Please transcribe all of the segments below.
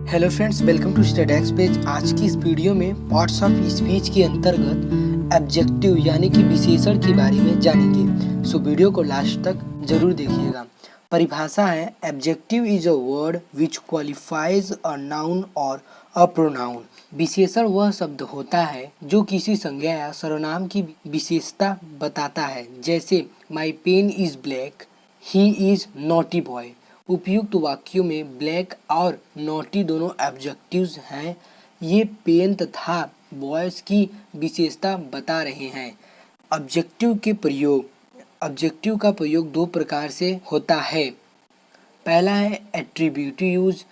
Hello friends, welcome to Studex page. आज की इस वीडियो में पार्ट्स ऑफ स्पीच के अंतर्गत एब्जेक्टिव यानी कि विशेषण के बारे में जानेंगे। सो वीडियो को लास्ट तक जरूर देखिएगा। परिभाषा है, objective is a word which qualifies a noun और अ प्रोनाउन। विशेषण वह शब्द होता है जो किसी संज्ञा या सर्वनाम की विशेषता बताता है। जैसे my pen is black, he is naughty boy. उपयुक्त वाक्यों में ब्लैक और नॉटी दोनों एब्जेक्टिव्स हैं। ये पेन तथा बॉयज की विशेषता बता रहे हैं। ऑब्जेक्टिव का प्रयोग दो प्रकार से होता है। पहला है एट्रीब्यूटिव यूज,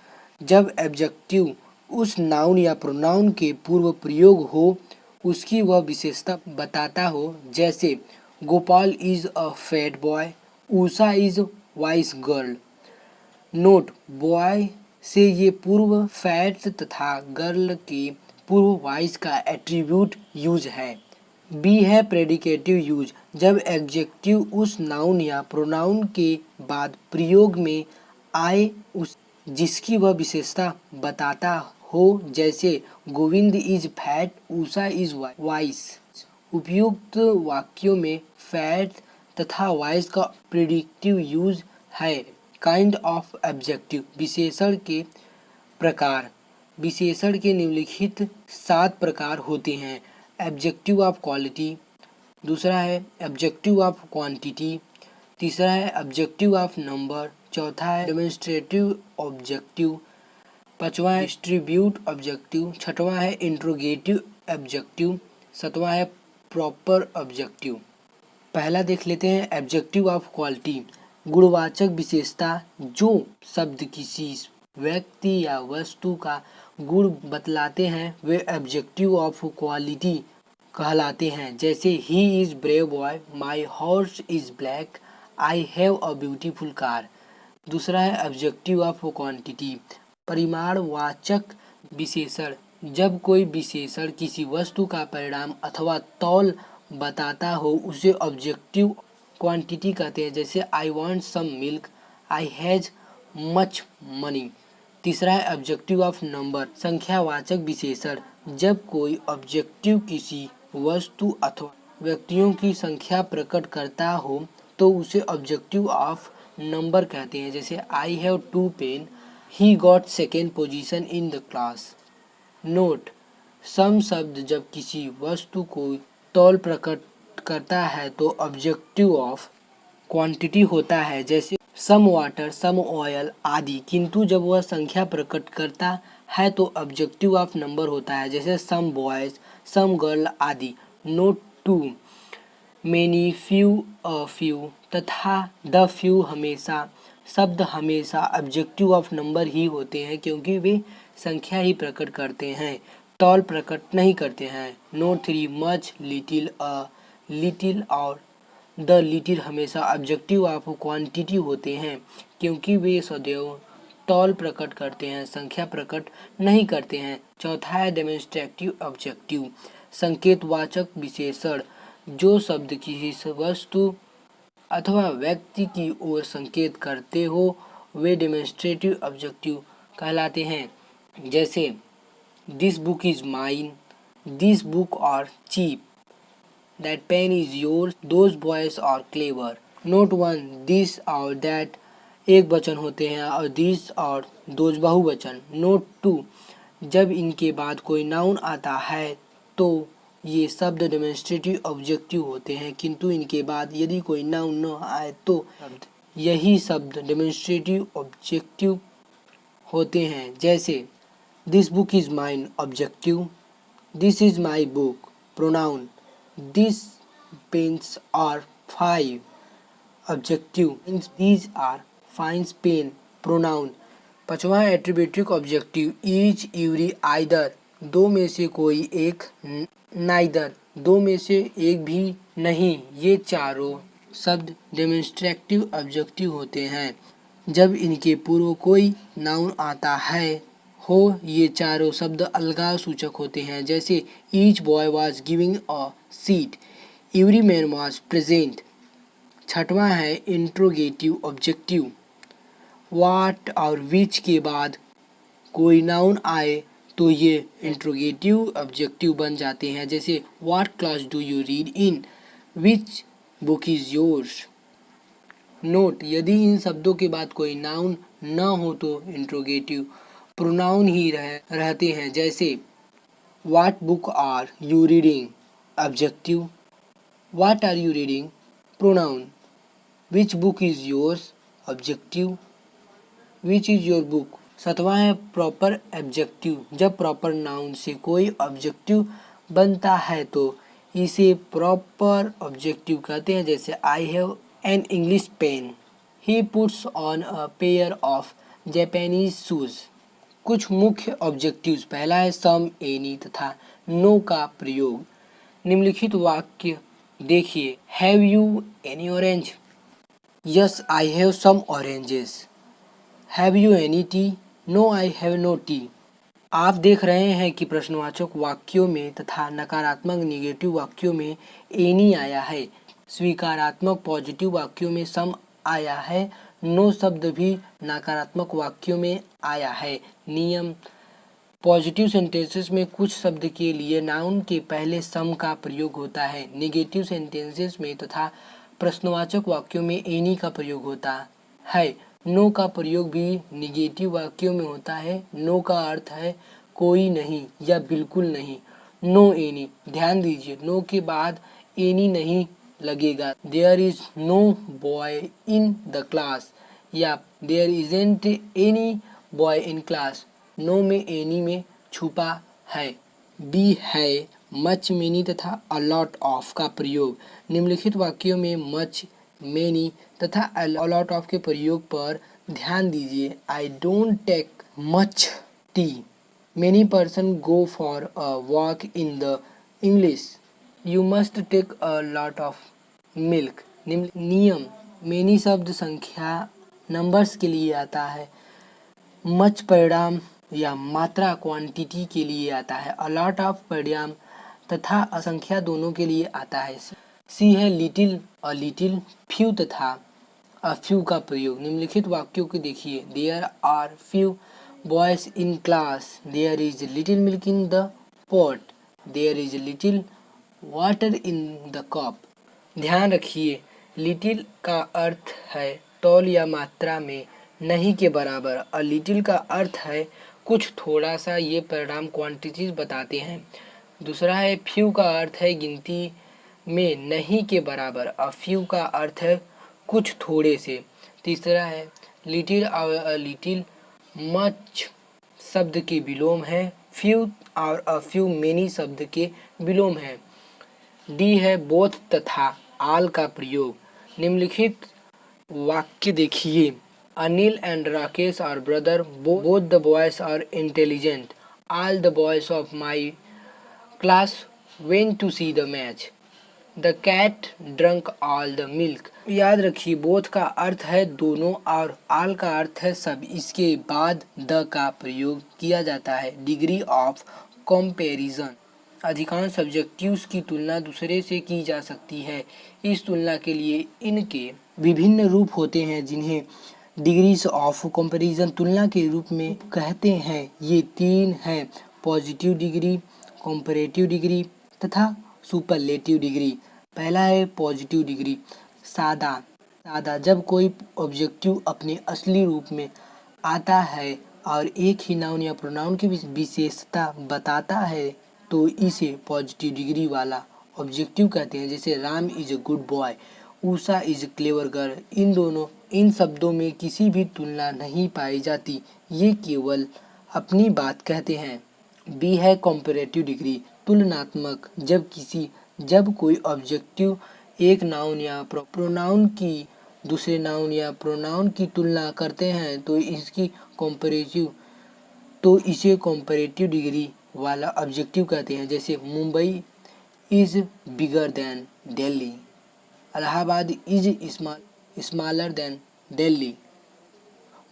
जब एब्जेक्टिव उस नाउन या प्रोनाउन के पूर्व प्रयोग हो, उसकी वह विशेषता बताता हो। जैसे Gopal is a fat boy, Usha is vice girl. Note, boy से ये पूर्व फैट तथा गर्ल के पूर्व वॉइस का एट्रीब्यूट यूज है। बी है प्रेडिकेटिव यूज, जब एडजेक्टिव उस नाउन या प्रोनाउन के बाद प्रयोग में आए उस जिसकी वह विशेषता बताता हो। जैसे Govind is fat, Usha is vice. उपयुक्त वाक्यों में फैट तथा वॉइस का प्रेडिक्टिव यूज है। काइंड ऑफ एब्जेक्टिव, विशेषण के प्रकार। विशेषण के निम्नलिखित 7 प्रकार होते हैं। एब्जेक्टिव ऑफ क्वालिटी, दूसरा है एब्जेक्टिव ऑफ क्वांटिटी, तीसरा है एब्जेक्टिव ऑफ नंबर, चौथा है डेमोन्स्ट्रेटिव ऑब्जेक्टिव, पांचवा है डिस्ट्रीब्यूट ऑब्जेक्टिव, छठवां है इंट्रोगेटिव ऑब्जेक्टिव, सातवां है प्रॉपर ऑब्जेक्टिव। पहला देख लेते हैं एब्जेक्टिव ऑफ क्वालिटी। गुणवाचक विशेषता, जो शब्द किसी व्यक्ति या वस्तु का गुण बतलाते हैं, वे एब्जेक्टिव ऑफ क्वालिटी कहलाते हैं। जैसे he is brave boy, my horse is black, I have a beautiful car. दूसरा है एब्जेक्टिव ऑफ क्वांटिटी, परिमाणवाचक विशेषण, जब कोई विशेषण किसी वस्तु का परिणाम अथवा तौल बताता हो, उसे ऑब्जेक्टिव क्वांटिटी कहते हैं। जैसे I want some milk, I has much money. तीसरा है ऑब्जेक्टिव ऑफ नंबर, संख्यावाचक विशेषण, जब कोई ऑब्जेक्टिव किसी वस्तु अथवा व्यक्तियों की संख्या प्रकट करता हो तो उसे ऑब्जेक्टिव ऑफ नंबर कहते हैं। जैसे I have 2 pen, he got second position in the class. Note, some शब्द जब किसी वस्तु को तौल प्रकट करता है तो ऑब्जेक्टिव ऑफ क्वांटिटी होता है। जैसे सम वाटर, सम ऑयल आदि। किंतु जब वह संख्या प्रकट करता है तो ऑब्जेक्टिव ऑफ नंबर होता है। जैसे सम बॉयज, सम गर्ल आदि। Note 2, many, few, a few तथा द फ्यू हमेशा शब्द हमेशा ऑब्जेक्टिव ऑफ नंबर ही होते हैं, क्योंकि वे संख्या ही प्रकट करते हैं, तौल प्रकट नहीं करते हैं। Note 3, much, little, a little और द लिटिल हमेशा ऑब्जेक्टिव ऑफ क्वांटिटी होते हैं, क्योंकि वे सदैव तौल प्रकट करते हैं, संख्या प्रकट नहीं करते हैं। चौथा है डेमोन्स्ट्रेटिव ऑब्जेक्टिव, संकेतवाचक विशेषण, जो शब्द किसी वस्तु अथवा व्यक्ति की ओर संकेत करते हो, वे डेमोन्स्ट्रेटिव ऑब्जेक्टिव कहलाते हैं। जैसे this book is mine, this book are cheap, that pen is yours, those boys are clever। Note 1, this और दैट एक वचन होते हैं और दिस और दोज बहुवचन। नोट 2, जब इनके बाद कोई नाउन आता है तो ये शब्द डेमोन्स्ट्रेटिव ऑब्जेक्टिव होते हैं, किंतु इनके बाद यदि कोई नाउन न आए तो यही शब्द डेमोन्स्ट्रेटिव ऑब्जेक्टिव होते हैं। जैसे this book is mine objective, this is my book pronoun, these pens are 5 objective, these are fines pen pronoun। पांचवा attributive objective, each, every, either, दो में से कोई एक, नाइदर, दो में से एक भी नहीं। ये चारों शब्द डेमोन्स्ट्रेटिव ऑब्जेक्टिव होते हैं जब इनके पूर्व कोई नाउन आता है हो। ये चारों शब्द अलगाव सूचक होते हैं। जैसे each boy was giving a seat, every man was present. छठवां है इंट्रोगेटिव ऑब्जेक्टिव, वाट और विच के बाद कोई नाउन आए तो ये इंट्रोगेटिव ऑब्जेक्टिव बन जाते हैं, जैसे what class do you read in, which book is yours. Note, यदि इन शब्दों के बाद कोई नाउन न हो तो इंट्रोगेटिव प्रोनाउन ही रहते हैं, जैसे what book are you reading, objective, what are you reading, pronoun, which book is yours, objective, which is your book. सातवां है प्रॉपर ऑब्जेक्टिव। जब प्रॉपर नाउन से कोई ऑब्जेक्टिव बनता है तो इसे प्रॉपर ऑब्जेक्टिव कहते हैं, जैसे I have an English pen, he puts on a pair of Japanese shoes. कुछ मुख्य ऑब्जेक्टिव्स, पहला है सम, एनी तथा नो का प्रयोग। निम्नलिखित वाक्य देखिए, have you any orange, yes I have some oranges, have you any tea, no I have no tea. आप देख रहे हैं कि प्रश्नवाचक वाक्यों में तथा नकारात्मक निगेटिव वाक्यों में एनी आया है, स्वीकारात्मक पॉजिटिव वाक्यों में सम आया है, नो शब्द भी नकारात्मक वाक्यों में आया है। नियम, पॉजिटिव सेंटेंसेस में कुछ शब्द के लिए नाउन के पहले सम का प्रयोग होता है, नेगेटिव सेंटेंसेस में तथा प्रश्नवाचक वाक्यों में एनी का प्रयोग होता है। नो का प्रयोग भी निगेटिव वाक्यों में होता है। नो का अर्थ है कोई नहीं या बिल्कुल नहीं। नो एनी, ध्यान दीजिए, नो के बाद एनी नहीं लगेगा। There is no boy in the class या there isn't any boy in class, no में एनी में छुपा है। बी है मच, मेनी तथा अ लॉट ऑफ का प्रयोग। निम्नलिखित वाक्यों में मच, मेनी तथा अ लॉट ऑफ के प्रयोग पर ध्यान दीजिए। I don't take much tea, many person go for a walk in the English, you must take a lot of milk. नियम, मेनी शब्द संख्या नंबर्स के लिए आता है, मच परिणाम या मात्रा क्वांटिटी के लिए आता है, अ लॉट ऑफ परिणाम तथा असंख्या दोनों के लिए आता है। सी है लिटिल, अ लिटिल, फ्यू तथा अ फ्यू का प्रयोग। निम्नलिखित वाक्यों को देखिए, there are few boys in class, there is little milk in the pot, there is little water in the cup. ध्यान रखिए, लिटिल का अर्थ है तौल या मात्रा में, नहीं के बराबर। अ लिटिल का अर्थ है कुछ थोड़ा सा, ये परिणाम क्वांटिटीज बताते हैं। दूसरा है फ्यू का अर्थ है गिनती में नहीं के बराबर। अ फ्यू का अर्थ है कुछ थोड़े से। तीसरा है लिटिल और अ लिटिल मच शब्द के विलोम है, फ्यू और अ फ्यू मेनी शब्द के विलोम है। डी है बोथ तथा आल का प्रयोग। निम्नलिखित वाक्य देखिए, Anil and Rakesh are brother, both the boys are intelligent, all the boys of my class went to see the match, the cat drunk all the milk. याद रखिए, बोथ का अर्थ है दोनों और ऑल का अर्थ है सब, इसके बाद द का प्रयोग किया जाता है। डिग्री ऑफ कंपैरिजन, अधिकांश सब्जेक्टिव्स की तुलना दूसरे से की जा सकती है। इस तुलना के लिए इनके विभिन्न रूप होते हैं जिन्हें डिग्रीज ऑफ कंपैरिजन तुलना के रूप में कहते हैं। ये तीन हैं, पॉजिटिव डिग्री, कंपैरेटिव डिग्री तथा सुपरलेटिव डिग्री। पहला है पॉजिटिव डिग्री, सादा। सादा, जब कोई ऑब्जेक्टिव अपने असली रूप में आता है और एक ही नाउन या प्रोनाउन की विशेषता बताता है तो इसे पॉजिटिव डिग्री वाला ऑब्जेक्टिव कहते हैं, जैसे Ram is a good boy, Usha is clever girl. इन शब्दों में किसी भी तुलना नहीं पाई जाती, ये केवल अपनी बात कहते हैं। बी है कंपैरेटिव डिग्री, तुलनात्मक। जब कोई ऑब्जेक्टिव एक नाउन या प्रोनाउन की दूसरे नाउन या प्रोनाउन की तुलना करते हैं तो इसे कंपैरेटिव डिग्री वाला ऑब्जेक्टिव कहते हैं, जैसे Mumbai is bigger than Delhi, Allahabad is smaller than Delhi.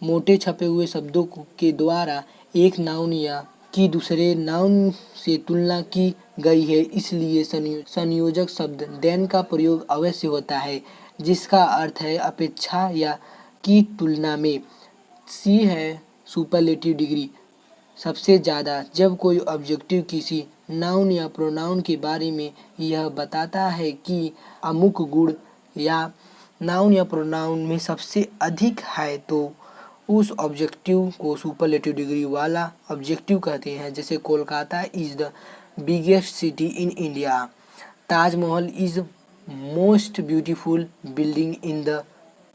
मोटे छपे हुए शब्दों के द्वारा एक नाउन या की दूसरे नाउन से तुलना की गई है, इसलिए संयोजक शब्द देन का प्रयोग अवश्य होता है, जिसका अर्थ है अपेक्षा या की तुलना में। सी है सुपरलेटिव डिग्री, सबसे ज़्यादा जब कोई ऑब्जेक्टिव किसी नाउन या प्रोनाउन के बारे में यह बताता है कि अमुक गुण या नाउन या प्रोनाउन में सबसे अधिक है तो उस ऑब्जेक्टिव को सुपरलेटिव डिग्री वाला ऑब्जेक्टिव कहते हैं। जैसे Kolkata is the biggest city in India, Taj Mahal is most beautiful building in the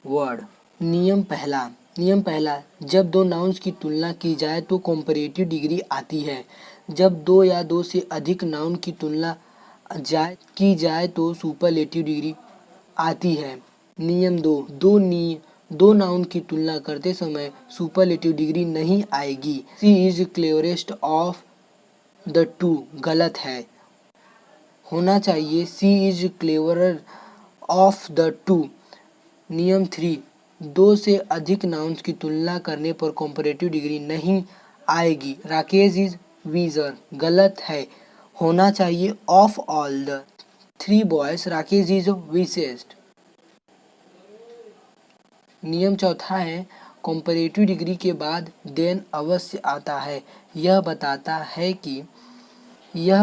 world. नियम पहला, जब दो नाउन्स की तुलना की जाए तो कंपैरेटिव डिग्री आती है। जब दो या दो से अधिक नाउन की तुलना की जाए तो सुपरलेटिव डिग्री आती है। नियम दो नाउन की तुलना करते समय सुपरलेटिव डिग्री नहीं आएगी। She is cleverest of the two गलत है, होना चाहिए she is cleverer of the two. नियम 3, दो से अधिक नाउन्स की तुलना करने पर कंपैरेटिव डिग्री नहीं आएगी। राकेश इज वीजर गलत है, होना चाहिए of all the 3 boys Rakesh is wisest. नियम चौथा है कंपैरेटिव डिग्री के बाद देन अवश्य आता है। यह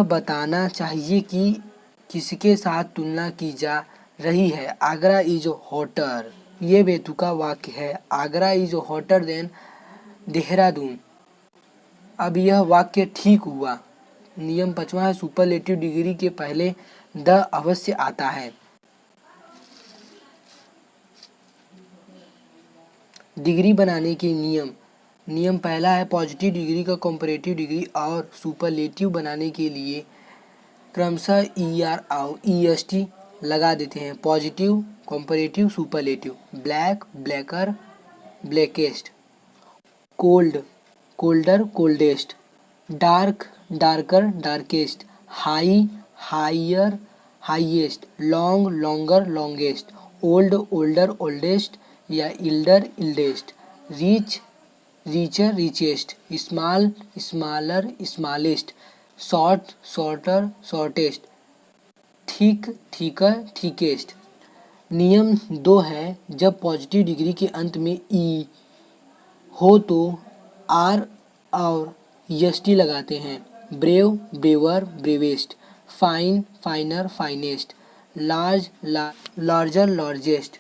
बताना चाहिए कि किसके साथ तुलना की जा रही है। आगरा इज हॉटर, ये बेतुका वाक्य है। Agra is hotter then Dehradun, अब यह वाक्य ठीक हुआ। नियम 5वां है सुपरलेटिव डिग्री के पहले द अवश्य आता है। डिग्री बनाने के नियम पहला है पॉजिटिव डिग्री का कंपैरेटिव डिग्री और सुपरलेटिव बनाने के लिए क्रमशः ER और EST लगा देते हैं। Positive, comparative, superlative. Black, blacker, blackest. Cold, colder, coldest. Dark, darker, darkest. High, higher, highest. Long, longer, longest. Old, older, oldest या elder, eldest. Rich, richer, richest. Small, smaller, smallest. Short, shorter, shortest. Thick, thicker, ठीकेस्ट। नियम 2 है जब positive degree के अंत में ई हो तो are और EST लगाते हैं। Brave, braver, bravest. Fine, finer, finest. Large, larger, largest.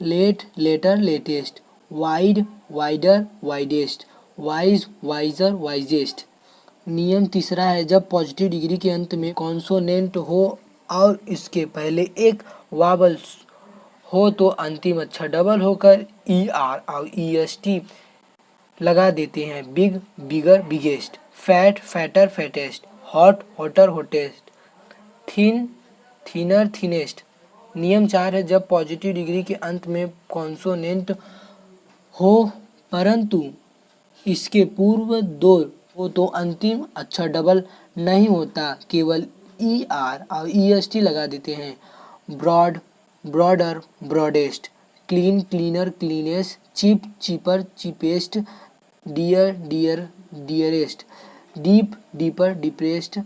Late, later, latest. Wide, wider, widest. Wise, wiser, wisest. नियम तीसरा है जब पॉजिटिव डिग्री के अंत में कॉन्सोनेंट हो और इसके पहले एक वावल हो तो अंतिम अक्षर डबल होकर ER और EST लगा देते हैं। Big, bigger, biggest. Fat, fatter, fattest. Hot, hotter, hottest. Thin, thinner, thinnest. नियम 4 है जब पॉजिटिव डिग्री के अंत में कॉन्सोनेंट हो परंतु इसके पूर्व दो हो तो अंतिम अक्षर डबल नहीं होता, केवल ER और EST लगा देते हैं। Broad, broader, broadest. Clean, cleaner, cleanest. Cheap, cheaper, cheapest. Dear, dear, dearest. Deep, deeper, deepest.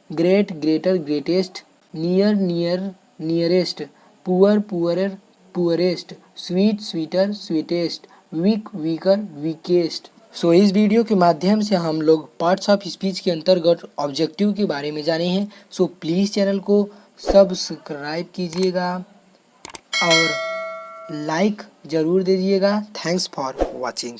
Great, greater, greatest. Near, near, nearest. Poor, poorer, poorest. Sweet, sweeter, sweetest. Weak, weaker, weakest. So इस video के माध्यम से हम लोग parts of speech के अंतर्गत objective के बारे में जाने हैं। सो प्लीज़ चैनल को सब्सक्राइब कीजिएगा और लाइक ज़रूर दीजिएगा। Thanks for watching.